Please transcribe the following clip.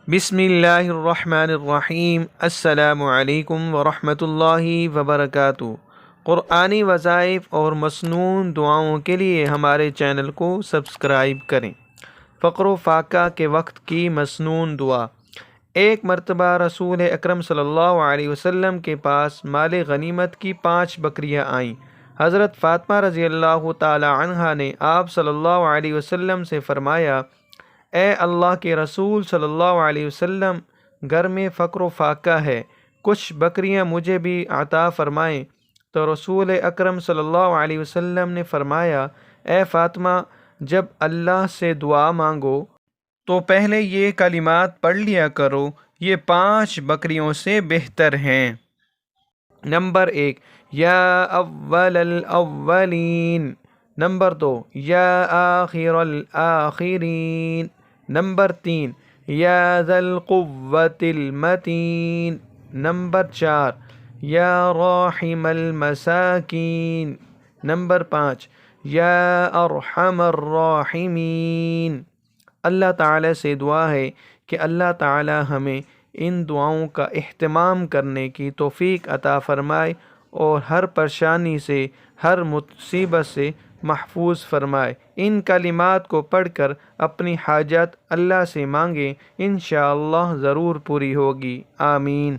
بسم اللہ الرحمن الرحیم۔ السلام علیکم ورحمۃ اللہ وبرکاتہ۔ قرآنی وظائف اور مسنون دعاؤں کے لیے ہمارے چینل کو سبسکرائب کریں۔ فقر و فاقہ کے وقت کی مسنون دعا۔ ایک مرتبہ رسول اکرم صلی اللہ علیہ وسلم کے پاس مال غنیمت کی 5 بکریاں آئیں۔ حضرت فاطمہ رضی اللہ تعالی عنہا نے آپ صلی اللہ علیہ وسلم سے فرمایا، اے اللہ کے رسول صلی اللہ علیہ وسلم، گھر میں فقر و فاقہ ہے، کچھ بکریاں مجھے بھی عطا فرمائیں۔ تو رسول اکرم صلی اللہ علیہ وسلم نے فرمایا، اے فاطمہ، جب اللہ سے دعا مانگو تو پہلے یہ کلمات پڑھ لیا کرو، یہ 5 بکریوں سے بہتر ہیں۔ نمبر 1، یا اول الاولین۔ نمبر 2، یا آخر الآخرین۔ نمبر 3، یا ذا القوة المتین۔ نمبر 4، یا راحم المساکین۔ نمبر 5، یا ارحم الراحمین۔ اللہ تعالیٰ سے دعا ہے کہ اللہ تعالیٰ ہمیں ان دعاؤں کا اہتمام کرنے کی توفیق عطا فرمائے اور ہر پریشانی سے، ہر مصیبت سے محفوظ فرمائے۔ ان کلمات کو پڑھ کر اپنی حاجت اللہ سے مانگیں، انشاءاللہ ضرور پوری ہوگی۔ آمین۔